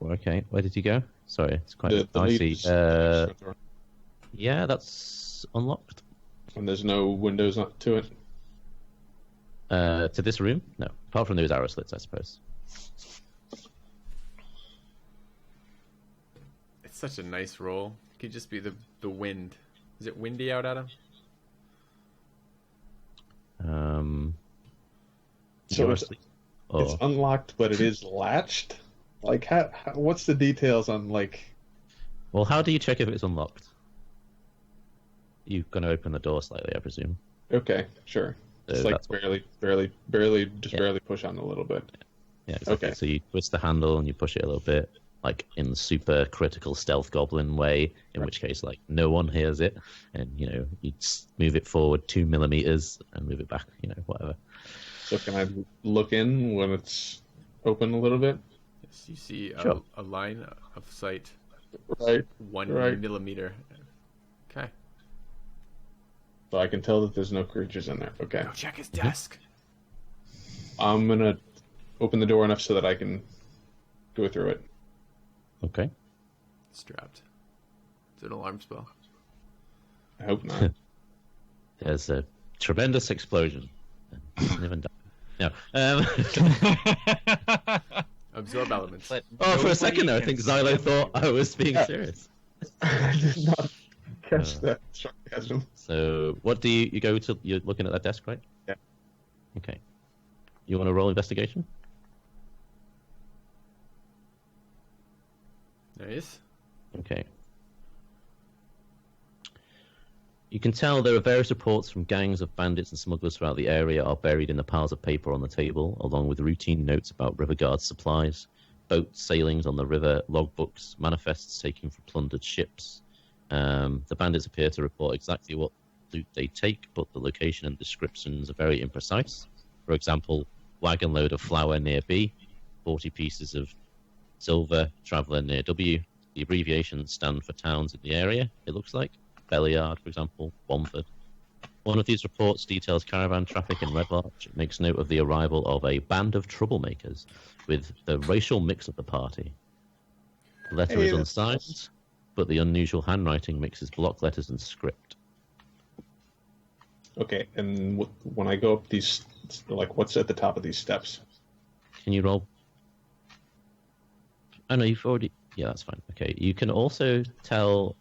Speaker 3: Okay, where did you go? Sorry, it's quite
Speaker 2: The
Speaker 3: noisy.
Speaker 2: leader's front door.
Speaker 3: Yeah, that's unlocked.
Speaker 2: And there's no windows to it?
Speaker 3: To this room? No. Apart from those arrow slits, I suppose.
Speaker 1: It's such a nice roll. It could just be the wind. Is it windy out, Adam?
Speaker 2: So
Speaker 3: you're
Speaker 2: it's,
Speaker 3: asleep.
Speaker 2: it's
Speaker 3: Oh,
Speaker 2: unlocked, but it is latched? Like, how, what's the details on, like...
Speaker 3: well, how do you check if it's unlocked? You're going to open the door slightly, I presume.
Speaker 2: Okay, sure. It's like
Speaker 3: that's what-
Speaker 2: barely, just
Speaker 3: Yeah.
Speaker 2: barely push on a little bit.
Speaker 3: Yeah, exactly.
Speaker 2: Okay.
Speaker 3: So you twist the handle and you push it a little bit, like in super critical stealth goblin way, in which case, like, no one hears it, and, you know, you move it forward 2 millimeters and move it back, you know, whatever.
Speaker 2: So can I look in when it's open a little bit?
Speaker 1: Yes, you see
Speaker 3: Sure.
Speaker 1: a line of sight,
Speaker 2: Right.
Speaker 1: 1
Speaker 2: Right.
Speaker 1: millimeter. Okay.
Speaker 2: So I can tell that there's no creatures in there. Okay.
Speaker 1: Go check his desk.
Speaker 2: I'm gonna open the door enough so that I can go through it.
Speaker 3: Okay.
Speaker 1: Strapped. It's an alarm spell.
Speaker 2: I hope not.
Speaker 3: There's a tremendous explosion. Sniven died. No.
Speaker 1: Absorb elements.
Speaker 5: But
Speaker 3: Oh, for a second there, I
Speaker 5: nobody
Speaker 3: think
Speaker 5: can
Speaker 3: Xylo
Speaker 5: see
Speaker 3: thought I was being serious.
Speaker 2: I did not catch that sarcasm.
Speaker 3: So, what do you go to? You're looking at that desk, right?
Speaker 2: Yeah.
Speaker 3: Okay. You want to roll investigation?
Speaker 1: Nice.
Speaker 3: Okay. You can tell there are various reports from gangs of bandits and smugglers throughout the area are buried in the piles of paper on the table, along with routine notes about river guard supplies, boat sailings on the river, logbooks, manifests taken from plundered ships. The bandits appear to report exactly what loot they take, but the location and descriptions are very imprecise. For example, wagon load of flour near B, 40 pieces of silver, traveller near W. The abbreviations stand for towns in the area, it looks like. Belliard, for example, Womford. One of these reports details caravan traffic in Red Larch. It makes note of the arrival of a band of troublemakers with the racial mix of the party. The letter
Speaker 2: Hey,
Speaker 3: is
Speaker 2: that's
Speaker 3: unsigned,
Speaker 2: nice.
Speaker 3: but the unusual handwriting mixes block letters and script.
Speaker 2: Okay, and when I go up these, like, what's at the top of these steps?
Speaker 3: Can you roll? Oh, no, you've already... Yeah, that's fine. Okay, you can also tell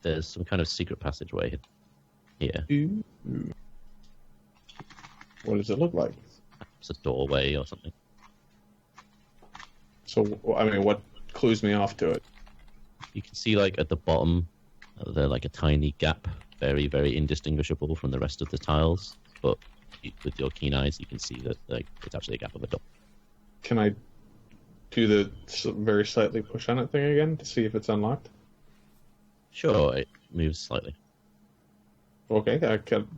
Speaker 3: there's some kind of secret passageway here.
Speaker 2: Ooh. What does it look like?
Speaker 3: It's a doorway or something.
Speaker 2: So, I mean, what clues me off to it?
Speaker 3: You can see, like, at the bottom, there's like a tiny gap, very, very indistinguishable from the rest of the tiles. But with your keen eyes, you can see that, like, it's actually a gap of a door.
Speaker 2: Can I do the very slightly push on it thing again to see if it's unlocked?
Speaker 3: Sure, it moves slightly.
Speaker 2: Okay, I can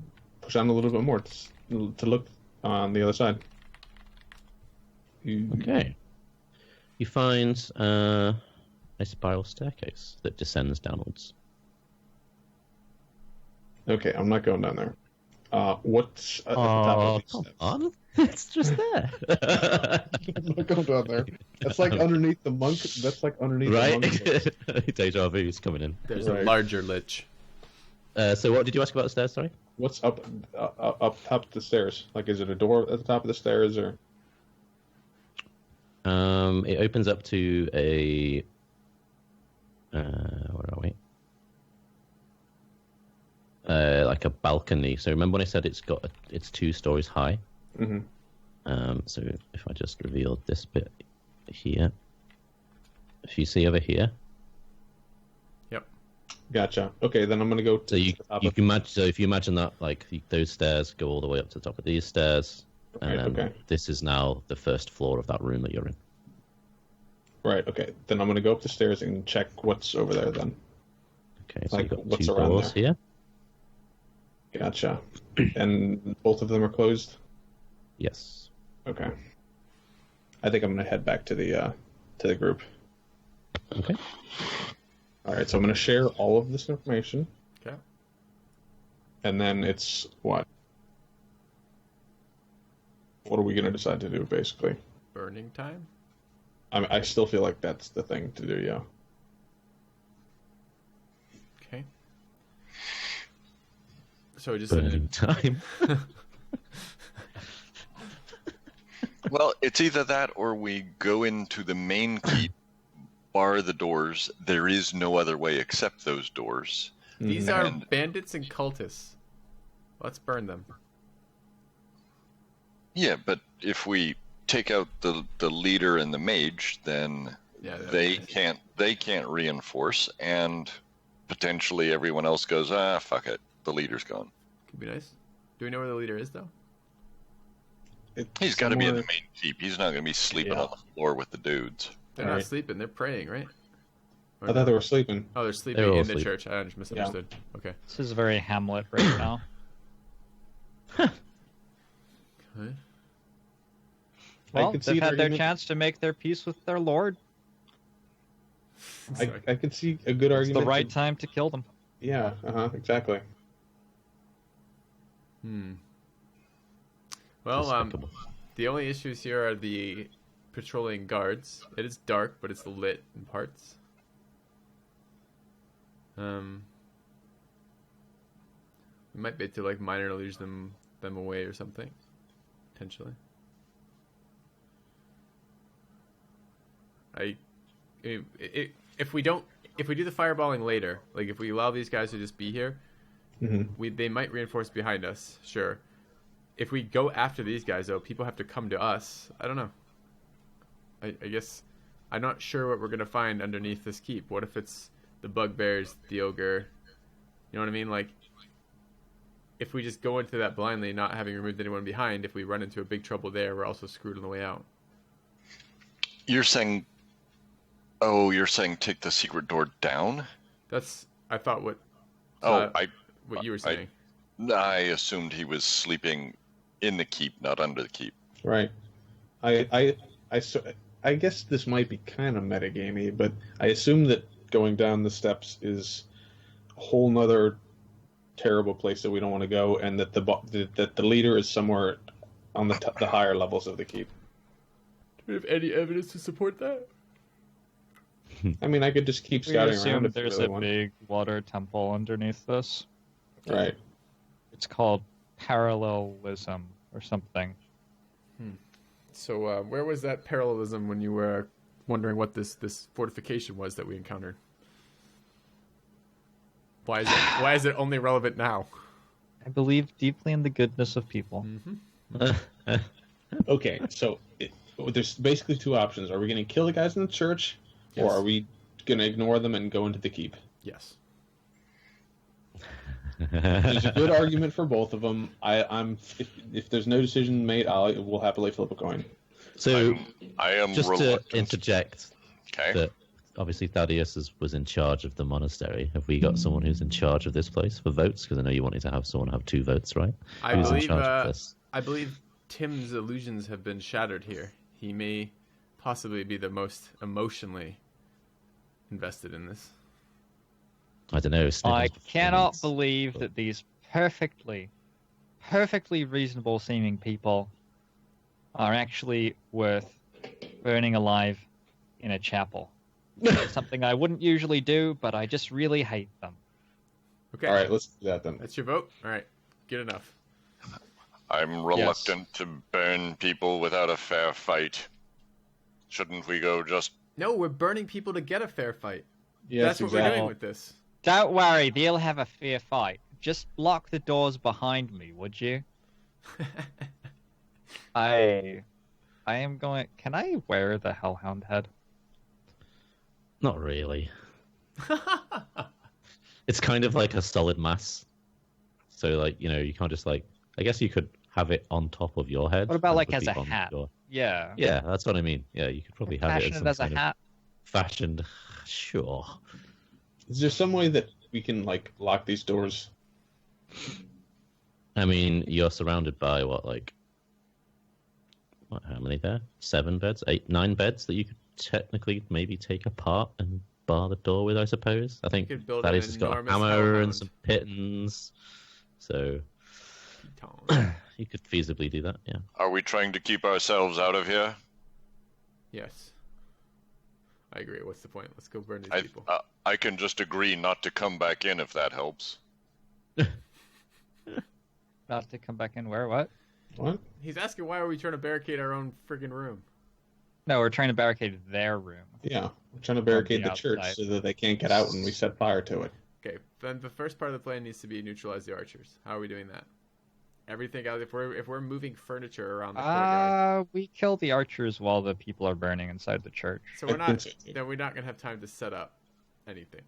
Speaker 2: push on a little bit more to look on the other side.
Speaker 3: Okay. You find a spiral staircase that descends downwards.
Speaker 2: Okay, I'm not going down there. What's at the top of these
Speaker 3: come
Speaker 2: steps?
Speaker 3: on. It's just there.
Speaker 2: I'm not going down there. That's like underneath the monk. That's like underneath
Speaker 3: Right?
Speaker 2: the monk.
Speaker 3: Deja vu's coming in.
Speaker 1: There's a
Speaker 2: Right.
Speaker 1: larger lich.
Speaker 3: So what did you ask about the stairs, sorry?
Speaker 2: What's up top of the stairs? Like, is it a door at the top of the stairs, or?
Speaker 3: It opens up to a... where are we? Like a balcony. So remember when I said it's 2 stories high?
Speaker 2: Mm-hmm.
Speaker 3: So if I just revealed this bit here, if you see over here,
Speaker 1: Yep.
Speaker 2: Gotcha. Okay, then I'm gonna go.
Speaker 3: so you can imagine. So if you imagine that, like those stairs go all the way up to the top of these stairs, and
Speaker 2: Right,
Speaker 3: then
Speaker 2: okay.
Speaker 3: this is now the first floor of that room that you're in.
Speaker 2: Right. Okay. Then I'm gonna go up the stairs and check what's over there. Then.
Speaker 3: Okay, so
Speaker 2: Like,
Speaker 3: you've got
Speaker 2: what's
Speaker 3: 2
Speaker 2: around
Speaker 3: doors
Speaker 2: there?
Speaker 3: here.
Speaker 2: Gotcha. And both of them are closed.
Speaker 3: Yes.
Speaker 2: Okay. I think I'm gonna head back to the group.
Speaker 3: Okay.
Speaker 2: All right. So I'm gonna share all of this information,
Speaker 1: Okay.
Speaker 2: and then it's what? What are we gonna decide to do, basically?
Speaker 1: Burning time?
Speaker 2: I still feel like that's the thing to do. Yeah.
Speaker 1: Okay. So just
Speaker 3: Burning time.
Speaker 4: Well, it's either that or we go into the main keep, bar the doors. There is no other way except those doors.
Speaker 1: These
Speaker 2: Mhm.
Speaker 1: are
Speaker 4: And-
Speaker 1: bandits and cultists. Let's burn them.
Speaker 4: Yeah, but if we take out the leader and the mage, then
Speaker 1: Yeah, that
Speaker 4: they
Speaker 1: would be-
Speaker 4: can't reinforce, and potentially everyone else goes, fuck it, the leader's gone.
Speaker 1: Could be nice. Do we know where the leader is though?
Speaker 4: He's got to be in the
Speaker 2: Somewhere-
Speaker 4: main keep. He's not going to be sleeping
Speaker 2: Yeah.
Speaker 4: on the floor with the dudes.
Speaker 1: They're not
Speaker 2: Right.
Speaker 1: sleeping. They're praying, right? Or
Speaker 2: I
Speaker 1: no?
Speaker 2: thought they were sleeping.
Speaker 1: Oh, they're sleeping
Speaker 3: all
Speaker 1: in the
Speaker 3: sleeping.
Speaker 1: church. I just misunderstood. Okay.
Speaker 5: This is very Hamlet right now.
Speaker 1: Okay.
Speaker 5: Well,
Speaker 2: could see
Speaker 5: they've
Speaker 2: an
Speaker 5: had their
Speaker 2: argument-
Speaker 5: chance to make their peace with their lord.
Speaker 1: Sorry.
Speaker 2: I could see a good
Speaker 5: It's
Speaker 2: argument.
Speaker 5: the right time to kill them.
Speaker 2: Yeah. Exactly.
Speaker 1: Well,
Speaker 3: Despicable.
Speaker 1: the only issues here are the patrolling guards. It is dark, but it's lit in parts. We might be able to like minor lose them away or something, potentially. If we do the fireballing later, like if we allow these guys to just be here, they might reinforce behind us. Sure. If we go after these guys, though, people have to come to us. I don't know. I guess I'm not sure what we're gonna find underneath this keep. What if it's the bugbears, the ogre? You know what I mean? Like, if we just go into that blindly, not having removed anyone behind, if we run into a big trouble there, we're also screwed on the way out.
Speaker 4: You're saying take the secret door down?
Speaker 1: That's I thought what you were saying.
Speaker 4: I assumed he was sleeping in the keep, not under the keep.
Speaker 2: Right. I guess this might be kind of metagamey, but I assume that going down the steps is a whole nother terrible place that we don't want to go, and that the leader is somewhere on the higher levels of the keep.
Speaker 1: Do we have any evidence to support that?
Speaker 2: I mean, I could just keep
Speaker 5: We
Speaker 2: scouting
Speaker 5: assume
Speaker 2: around if you
Speaker 5: there's
Speaker 2: really
Speaker 5: a
Speaker 2: want.
Speaker 5: big water temple underneath this.
Speaker 2: Right.
Speaker 5: It's called parallelism or something.
Speaker 1: So where was that parallelism when you were wondering what this fortification was that we encountered? Why is it only relevant now?
Speaker 5: I believe deeply in the goodness of people.
Speaker 2: Okay, so there's basically 2 options. Are we going to kill the guys in the church,
Speaker 1: Yes.
Speaker 2: or are we going to ignore them and go into the keep?
Speaker 1: Yes.
Speaker 2: There's a good argument for both of them. If there's no decision made, we'll happily flip a coin.
Speaker 3: So,
Speaker 4: I am
Speaker 3: just to
Speaker 4: reluctant.
Speaker 3: interject,
Speaker 4: Okay.
Speaker 3: that obviously Thaddeus was in charge of the monastery. Have we got someone who's in charge of this place for votes? Because I know you wanted to have someone have 2 votes, right?
Speaker 1: I
Speaker 3: Who's in
Speaker 1: believe
Speaker 3: charge of this?
Speaker 1: I believe Tim's illusions have been shattered here. He may possibly be the most emotionally invested in this.
Speaker 3: I don't know.
Speaker 5: I
Speaker 3: Sniven's
Speaker 5: cannot
Speaker 3: performance.
Speaker 5: believe that these perfectly perfectly reasonable seeming people are actually worth burning alive in a chapel. Something I wouldn't usually do, but I just really hate them.
Speaker 1: Okay.
Speaker 2: All right, let's do that then.
Speaker 1: That's your vote? All right. Good enough.
Speaker 4: I'm reluctant to burn people without a fair fight. Shouldn't we go just...
Speaker 1: No, we're burning people to get a fair fight.
Speaker 2: Yes,
Speaker 1: That's what
Speaker 2: exactly.
Speaker 1: we're doing with this.
Speaker 5: Don't worry, they'll have a fair fight. Just lock the doors behind me, would you? I am going... Can I wear the Hellhound head?
Speaker 3: Not really. It's kind of like a solid mass. So, like, you know, you can't just, like... I guess you could have it on top of your head.
Speaker 5: What about,
Speaker 3: and
Speaker 5: like,
Speaker 3: would
Speaker 5: as
Speaker 3: be
Speaker 5: a
Speaker 3: on
Speaker 5: hat?
Speaker 3: your-
Speaker 5: Yeah.
Speaker 3: Yeah, that's what I mean. Yeah, you could probably have it
Speaker 5: Fashion
Speaker 3: as
Speaker 5: it
Speaker 3: some
Speaker 5: as a
Speaker 3: kind of
Speaker 5: hat.
Speaker 3: fashioned... Sure.
Speaker 2: Is there some way that we can like lock these doors?
Speaker 3: I mean, you're surrounded by what, like... What, how many there? 7 beds? 8, 9 beds that you could technically maybe take apart and bar the door with, I suppose. I think
Speaker 1: could build
Speaker 3: Thaddeus
Speaker 1: an
Speaker 3: has got a
Speaker 1: enormous
Speaker 3: hammer
Speaker 1: hellhound.
Speaker 3: and some pitons. So you could feasibly do that, yeah.
Speaker 4: Are we trying to keep ourselves out of here?
Speaker 1: Yes. I agree. What's the point? Let's go burn these people.
Speaker 4: I can just agree not to come back in if that helps.
Speaker 5: Not to come back in where? What?
Speaker 2: What?
Speaker 1: He's asking why are we trying to barricade our own friggin' room?
Speaker 5: No, we're trying to barricade their room.
Speaker 2: Yeah, we're trying to barricade
Speaker 5: the
Speaker 2: the church
Speaker 5: outside.
Speaker 2: so that they can't get out when we set fire to it.
Speaker 1: Okay, then the first part of the plan needs to be neutralize the archers. How are we doing that? Everything else, if we're moving furniture around the courtyard,
Speaker 5: We kill the archers while the people are burning inside the church.
Speaker 1: so we're
Speaker 2: I
Speaker 1: not
Speaker 2: think so, too.
Speaker 1: then we're not gonna have time to set up anything.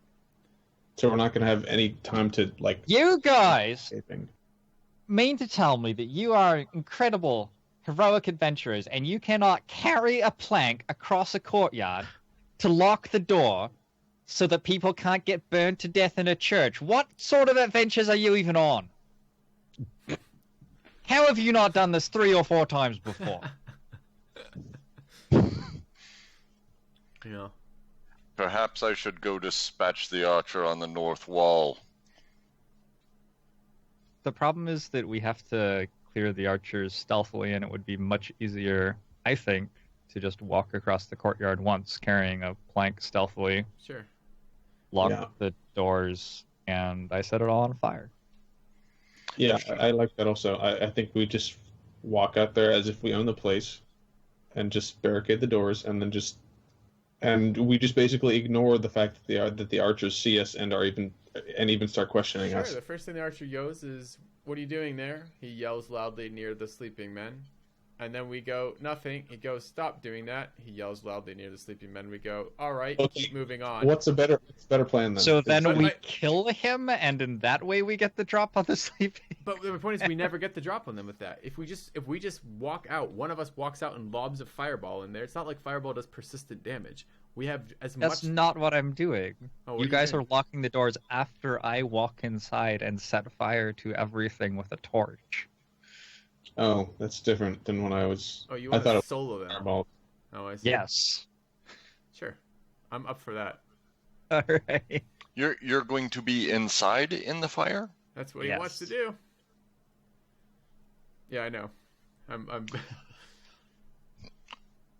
Speaker 2: So we're not going to have any time to like.
Speaker 5: You guys
Speaker 2: escaping.
Speaker 5: mean to tell me that you are incredible, heroic adventurers, and you cannot carry a plank across a courtyard to lock the door so that people can't get burned to death in a church? What sort of adventures are you even on? How have you not done this 3 or 4 times before?
Speaker 1: Yeah.
Speaker 4: Perhaps I should go dispatch the archer on the north wall.
Speaker 5: The problem is that we have to clear the archers stealthily, and it would be much easier, I think, to just walk across the courtyard once carrying a plank stealthily,
Speaker 1: Sure.
Speaker 5: lock
Speaker 2: Yeah.
Speaker 5: the doors, and I set it all on fire.
Speaker 2: Yeah, I like that also. I think we just walk out there as if we own the place, and just barricade the doors, and then we just basically ignore the fact that the archers see us and even start questioning
Speaker 1: Sure.
Speaker 2: us.
Speaker 1: The first thing the archer yells is, "What are you doing there?" He yells loudly near the sleeping men. And then we go, "Nothing." He goes, "Stop doing that." He yells loudly near the sleeping men. We go, "All right,
Speaker 2: Okay.
Speaker 1: keep moving on."
Speaker 2: What's a better plan then?
Speaker 5: So then
Speaker 1: But
Speaker 5: we
Speaker 1: I-
Speaker 5: kill him, and in that way we get the drop on the sleeping.
Speaker 1: But the point is, we never get the drop on them with that. If we just walk out, one of us walks out and lobs a fireball in there. It's not like fireball does persistent damage. We have as
Speaker 5: That's
Speaker 1: much.
Speaker 5: not what I'm doing.
Speaker 1: Oh, what
Speaker 5: You
Speaker 1: are
Speaker 5: guys
Speaker 1: doing?
Speaker 5: are locking the doors after I walk inside and set fire to everything with a torch.
Speaker 2: Oh, that's different than when I was.
Speaker 1: Oh, you
Speaker 2: I
Speaker 1: want
Speaker 2: thought
Speaker 1: to
Speaker 2: it was
Speaker 1: solo them?
Speaker 2: fireball.
Speaker 1: Oh, I see.
Speaker 5: Yes.
Speaker 1: Sure. I'm up for that.
Speaker 5: All right.
Speaker 4: You're going to be inside in the fire?
Speaker 1: That's what he wants to
Speaker 5: Yes.
Speaker 1: do. Yeah, I know. I'm.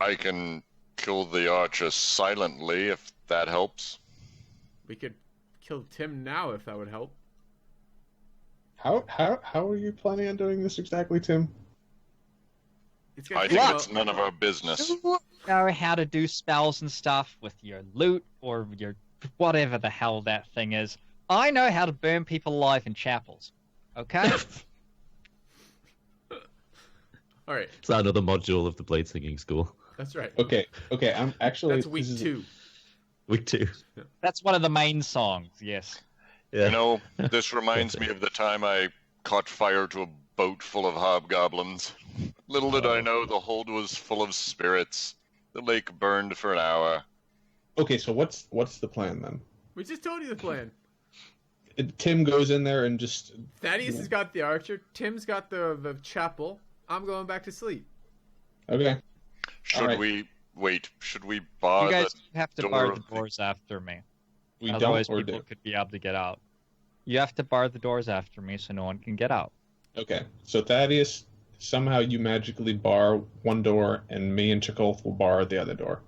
Speaker 4: I can kill the archer silently if that helps.
Speaker 1: We could kill Tim now if that would help.
Speaker 2: How are you planning on doing this exactly, Tim?
Speaker 1: It's
Speaker 4: I
Speaker 1: gonna
Speaker 4: think
Speaker 1: take
Speaker 4: it's none of our business.
Speaker 5: You know how to do spells and stuff with your loot or your whatever the hell that thing is. I know how to burn people alive in chapels. Okay?
Speaker 1: All right,
Speaker 3: It's another module of the blade singing school.
Speaker 1: that's right.
Speaker 2: Okay. I'm actually.
Speaker 1: That's week
Speaker 2: this is-
Speaker 1: 2.
Speaker 3: Week 2.
Speaker 5: That's one of the main songs, yes.
Speaker 3: Yeah.
Speaker 4: You know, this reminds me of the time I caught fire to a boat full of hobgoblins. Little did I know the hold was full of spirits. The lake burned for an hour.
Speaker 2: Okay, so what's the plan then?
Speaker 1: We just told you the plan.
Speaker 2: Tim goes in there and just.
Speaker 1: Thaddeus has got the archer. Tim's got the chapel. I'm going back to sleep.
Speaker 2: Okay.
Speaker 4: Should
Speaker 2: Alright.
Speaker 4: we wait? Should we
Speaker 5: You
Speaker 4: bar
Speaker 5: guys
Speaker 4: the
Speaker 5: have to
Speaker 4: door
Speaker 5: bar
Speaker 4: of
Speaker 5: the
Speaker 4: the-
Speaker 5: doors after me.
Speaker 2: We
Speaker 5: Otherwise
Speaker 2: don't or
Speaker 5: people
Speaker 2: do.
Speaker 5: could be able to get out. You have to bar the doors after me so no one can get out.
Speaker 2: Okay, so Thaddeus, somehow you magically bar one door, and me and Chakolth will bar the other door.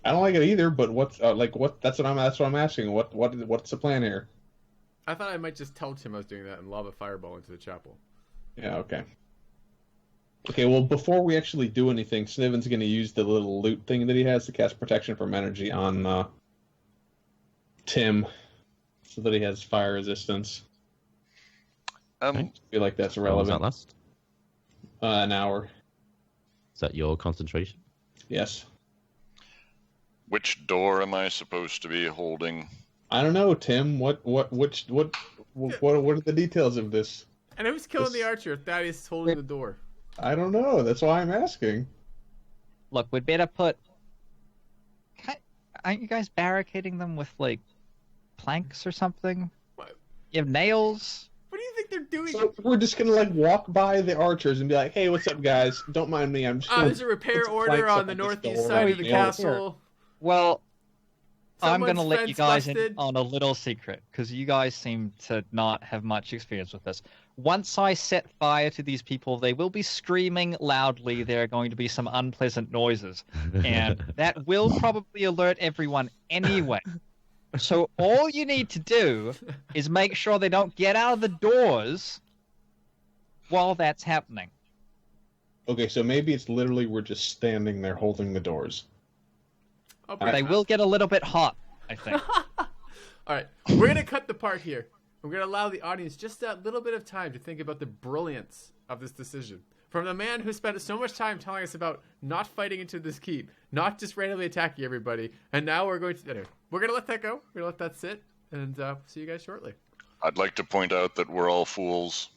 Speaker 2: I don't like it either, but what's what? That's what I'm asking. What's the plan here?
Speaker 1: I thought I might just tell Tim I was doing that and lob a fireball into the chapel.
Speaker 2: Yeah, okay. Okay, well, before we actually do anything, Sniven's going to use the little loot thing that he has to cast protection from energy on Tim, so that he has fire resistance. I feel like that's
Speaker 3: How long does that
Speaker 2: relevant.
Speaker 3: last?
Speaker 2: An hour.
Speaker 3: Is that your concentration?
Speaker 2: Yes.
Speaker 4: Which door am I supposed to be holding?
Speaker 2: I don't know, Tim. What are the details of this?
Speaker 1: And who's killing the archer if Thaddeus is holding the door?
Speaker 2: I don't know. That's why I'm asking.
Speaker 5: Look, we'd better put. Aren't you guys barricading them with like planks or something?
Speaker 1: What?
Speaker 5: You have nails.
Speaker 1: What do you think they're doing?
Speaker 2: So we're just gonna walk by the archers and be like, "Hey, what's up, guys? Don't mind me. I'm just."
Speaker 1: There's a repair order on the northeast side of the castle.
Speaker 5: Well, I'm
Speaker 1: Someone's
Speaker 5: going to let you
Speaker 1: fence
Speaker 5: guys in
Speaker 1: busted.
Speaker 5: on a little secret, because you guys seem to not have much experience with this. Once I set fire to these people, they will be screaming loudly. There are going to be some unpleasant noises, and that will probably alert everyone anyway. So all you need to do is make sure they don't get out of the doors while that's happening.
Speaker 2: Okay, so maybe it's literally we're just standing there holding the doors.
Speaker 5: They will get a little bit hot, I think.
Speaker 1: All right, we're gonna cut the part here. We're gonna allow the audience just that little bit of time to think about the brilliance of this decision from the man who spent so much time telling us about not fighting into this keep, not just randomly attacking everybody, and now we're going to. Anyway, we're gonna let that go. We're gonna let that sit, and see you guys shortly.
Speaker 4: I'd like to point out that we're all fools.